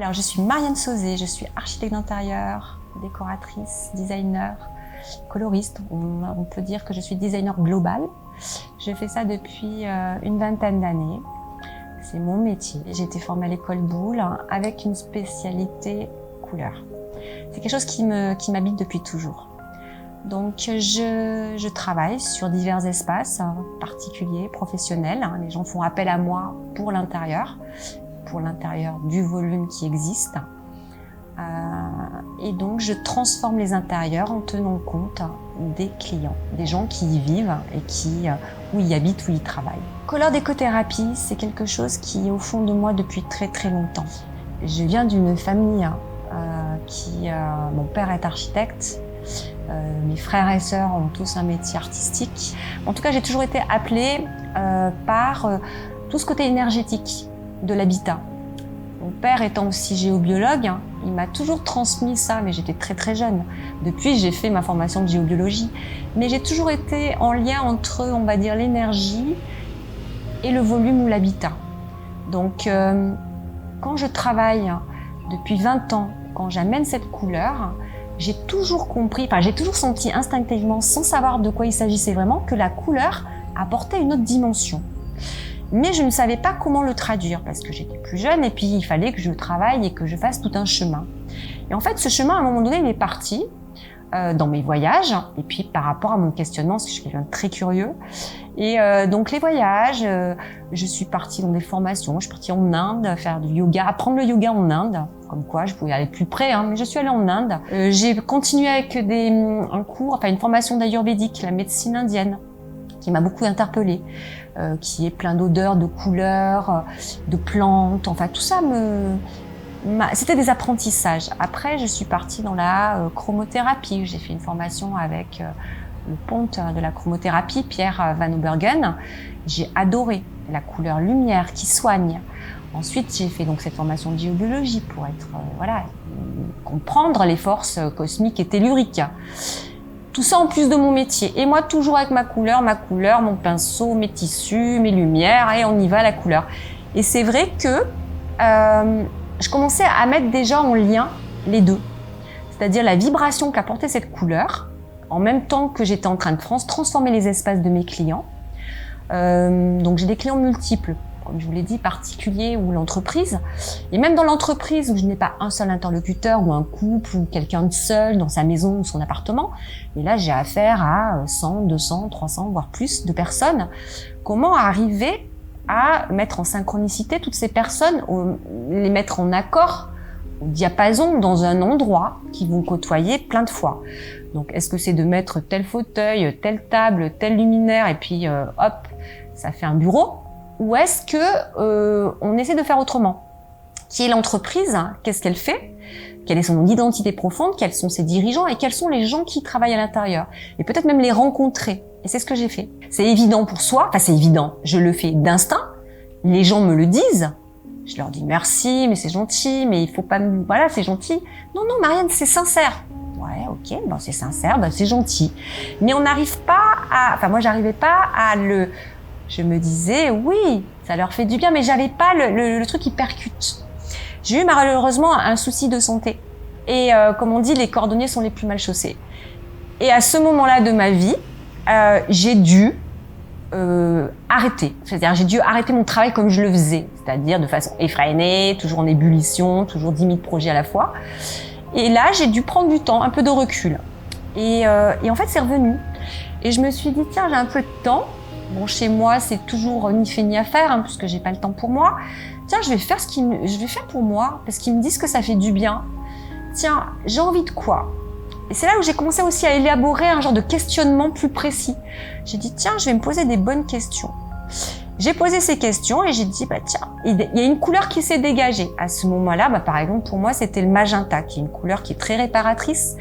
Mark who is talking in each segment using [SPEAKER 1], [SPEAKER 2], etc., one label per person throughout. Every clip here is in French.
[SPEAKER 1] Alors, je suis Marianne Sauzé, je suis architecte d'intérieur, décoratrice, designer, coloriste. On peut dire que je suis designer global. Je fais ça depuis une vingtaine d'années. C'est mon métier. J'ai été formée à l'école Boulle avec une spécialité couleur. C'est quelque chose qui m'habite depuis toujours. Donc, je travaille sur divers espaces particuliers, professionnels. Les gens font appel à moi pour l'intérieur du volume qui existe. Et donc, je transforme les intérieurs en tenant compte des clients, des gens qui y vivent et où ils habitent, où ils travaillent. Color décothérapie, c'est quelque chose qui est au fond de moi depuis très très longtemps. Je viens d'une famille mon père est architecte, mes frères et sœurs ont tous un métier artistique. En tout cas, j'ai toujours été appelée par tout ce côté énergétique de l'habitat. Mon père étant aussi géobiologue, il m'a toujours transmis ça, mais j'étais très très jeune. Depuis, j'ai fait ma formation de géobiologie. Mais j'ai toujours été en lien entre, on va dire, l'énergie et le volume ou l'habitat. Donc, quand je travaille depuis 20 ans, quand j'amène cette couleur, j'ai toujours compris, j'ai toujours senti instinctivement, sans savoir de quoi il s'agissait vraiment, que la couleur apportait une autre dimension. Mais je ne savais pas comment le traduire parce que j'étais plus jeune et puis il fallait que je travaille et que je fasse tout un chemin. Et en fait, ce chemin, à un moment donné, il est parti dans mes voyages et puis par rapport à mon questionnement, parce que je suis quelqu'un de très curieux. Et donc les voyages, je suis partie dans des formations, je suis partie en Inde faire du yoga, apprendre le yoga en Inde, comme quoi je pouvais aller plus près, mais je suis allée en Inde. J'ai continué avec une formation d'ayurvédique, la médecine indienne, qui m'a beaucoup interpellée, qui est plein d'odeurs, de couleurs, de plantes, tout ça c'était des apprentissages. Après, je suis partie dans la chromothérapie. J'ai fait une formation avec le ponte de la chromothérapie, Pierre Van Obergen. J'ai adoré la couleur lumière qui soigne. Ensuite, j'ai fait donc cette formation de géobiologie pour comprendre les forces cosmiques et telluriques. Tout ça en plus de mon métier. Et moi, toujours avec ma couleur, mon pinceau, mes tissus, mes lumières, et on y va, la couleur. Et c'est vrai que je commençais à mettre déjà en lien les deux. C'est-à-dire la vibration qu'apportait cette couleur, en même temps que j'étais en train de transformer les espaces de mes clients. Donc j'ai des clients multiples, comme je vous l'ai dit, particuliers ou l'entreprise. Et même dans l'entreprise où je n'ai pas un seul interlocuteur ou un couple ou quelqu'un de seul dans sa maison ou son appartement, et là j'ai affaire à 100, 200, 300, voire plus de personnes. Comment arriver à mettre en synchronicité toutes ces personnes, les mettre en accord, au diapason, dans un endroit qu'ils vont côtoyer plein de fois. Donc est-ce que c'est de mettre tel fauteuil, telle table, tel luminaire et puis hop, ça fait un bureau? Ou est-ce que on essaie de faire autrement? Qui est l'entreprise? Qu'est-ce qu'elle fait? Quelle est son identité profonde? Quels sont ses dirigeants? Et quels sont les gens qui travaillent à l'intérieur? Et peut-être même les rencontrer. Et c'est ce que j'ai fait. C'est évident pour soi. C'est évident. Je le fais d'instinct. Les gens me le disent. Je leur dis merci, mais c'est gentil, mais il faut pas c'est gentil. Non, Marianne, c'est sincère. Ouais, ok, c'est sincère, c'est gentil. Mais on n'arrive pas moi, j'arrivais pas à je me disais, oui, ça leur fait du bien, mais j'avais pas le truc qui percute. J'ai eu malheureusement un souci de santé. Et comme on dit, les cordonniers sont les plus mal chaussés. Et à ce moment-là de ma vie, j'ai dû arrêter. C'est-à-dire, j'ai dû arrêter mon travail comme je le faisais. C'est-à-dire de façon effrénée, toujours en ébullition, toujours 10 000 projets à la fois. Et là, j'ai dû prendre du temps, un peu de recul. Et en fait, c'est revenu. Et je me suis dit, tiens, j'ai un peu de temps. Bon, chez moi, c'est toujours ni fait ni à faire, puisque j'ai pas le temps pour moi. Tiens, je vais faire pour moi, parce qu'ils me disent que ça fait du bien. Tiens, j'ai envie de quoi? Et c'est là où j'ai commencé aussi à élaborer un genre de questionnement plus précis. J'ai dit, tiens, je vais me poser des bonnes questions. J'ai posé ces questions et j'ai dit, tiens, il y a une couleur qui s'est dégagée. À ce moment-là, par exemple, pour moi, c'était le magenta, qui est une couleur qui est très réparatrice,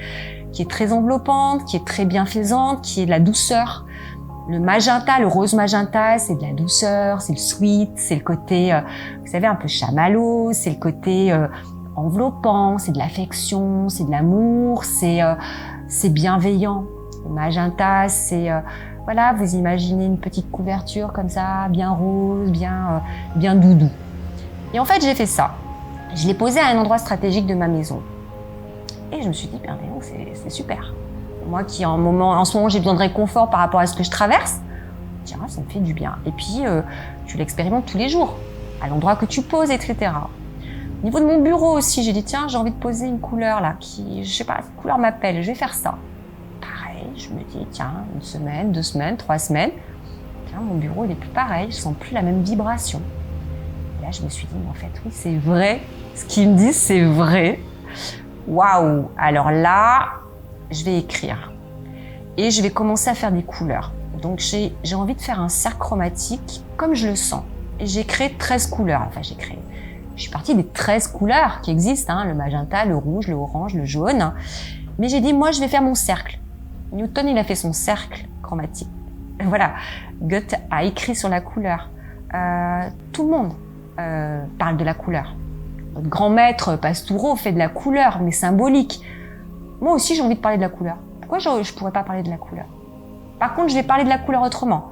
[SPEAKER 1] qui est très enveloppante, qui est très bienfaisante, qui est de la douceur. Le magenta, le rose magenta, c'est de la douceur, c'est le sweet, c'est le côté, vous savez, un peu chamallow, c'est le côté enveloppant, c'est de l'affection, c'est de l'amour, c'est bienveillant. Le magenta, c'est vous imaginez une petite couverture comme ça, bien rose, bien doudou. Et en fait, j'ai fait ça. Je l'ai posé à un endroit stratégique de ma maison. Et je me suis dit, ben non, c'est super. Moi qui en ce moment j'ai besoin de réconfort par rapport à ce que je traverse, tiens, ça me fait du bien. Et puis tu l'expérimentes tous les jours, à l'endroit que tu poses, etc. Au niveau de mon bureau aussi, j'ai dit tiens, j'ai envie de poser une couleur là, je sais pas, cette couleur m'appelle, je vais faire ça. Pareil, je me dis tiens, 1 semaine, 2 semaines, 3 semaines, tiens, mon bureau il est plus pareil, je sens plus la même vibration. Et là je me suis dit mais en fait oui c'est vrai, ce qu'ils me disent c'est vrai. Waouh! Alors là, je vais écrire et je vais commencer à faire des couleurs. Donc j'ai envie de faire un cercle chromatique comme je le sens. Et j'ai créé 13 couleurs. Enfin je suis partie des 13 couleurs qui existent, hein, le magenta, le rouge, le orange, le jaune. Mais j'ai dit moi je vais faire mon cercle. Newton il a fait son cercle chromatique. Voilà, Goethe a écrit sur la couleur. Tout le monde parle de la couleur. Notre grand maître Pastoureau fait de la couleur, mais symbolique. Moi aussi, j'ai envie de parler de la couleur. Pourquoi je pourrais pas parler de la couleur? Par contre, je vais parler de la couleur autrement.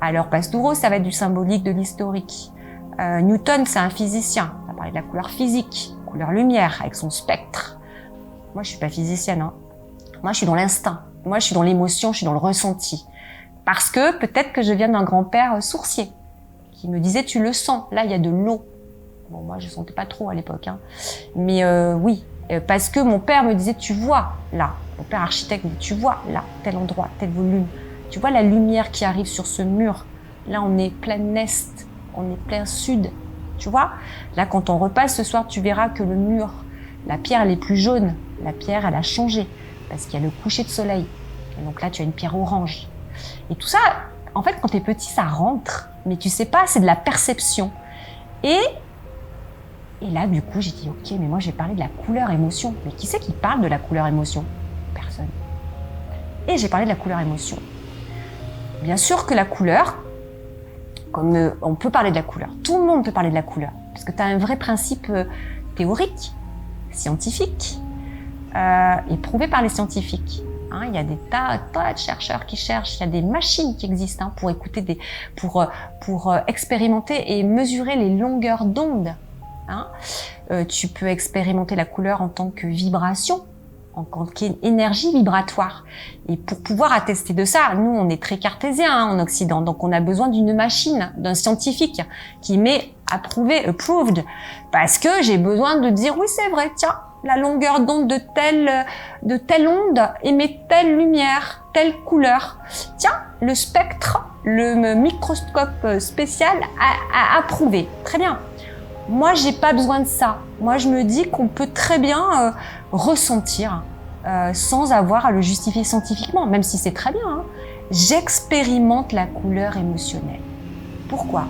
[SPEAKER 1] Alors, Pastoureau, ça va être du symbolique, de l'historique. Newton, c'est un physicien. On va parler de la couleur physique, couleur lumière, avec son spectre. Moi, je suis pas physicienne, hein. Moi, je suis dans l'instinct. Moi, je suis dans l'émotion, je suis dans le ressenti. Parce que peut-être que je viens d'un grand-père sourcier qui me disait, tu le sens, là, il y a de l'eau. Bon, moi, je sentais pas trop à l'époque, hein. Mais oui, parce que mon père me disait, tu vois, là, mon père architecte me dit, tu vois, là, tel endroit, tel volume. Tu vois la lumière qui arrive sur ce mur. Là, on est plein est, on est plein sud. Tu vois? Là, quand on repasse ce soir, tu verras que le mur, la pierre, elle est plus jaune. La pierre, elle a changé parce qu'il y a le coucher de soleil. Et donc là, tu as une pierre orange. Et tout ça, en fait, quand t'es petit, ça rentre. Mais tu sais pas, c'est de la perception. Et là, du coup, j'ai dit, ok, mais moi, j'ai parlé de la couleur émotion. Mais qui c'est qui parle de la couleur émotion? Personne. Et j'ai parlé de la couleur émotion. Bien sûr que la couleur, comme on peut parler de la couleur, tout le monde peut parler de la couleur, parce que tu as un vrai principe théorique, scientifique, éprouvé par les scientifiques. Hein, il y a des tas de chercheurs qui cherchent, il y a des machines qui existent, hein, pour écouter pour expérimenter et mesurer les longueurs d'onde. Hein. Tu peux expérimenter la couleur en tant que vibration, en tant qu'énergie vibratoire. Et pour pouvoir attester de ça, nous, on est très cartésiens, hein, en Occident, donc on a besoin d'une machine, d'un scientifique qui m'est approuvé, approved, parce que j'ai besoin de dire, oui, c'est vrai, tiens, la longueur d'onde de telle onde émet telle lumière, telle couleur. Tiens, le spectre, le microscope spécial a approuvé. Très bien. Moi, j'ai pas besoin de ça. Moi, je me dis qu'on peut très bien ressentir sans avoir à le justifier scientifiquement, même si c'est très bien. Hein. J'expérimente la couleur émotionnelle. Pourquoi ?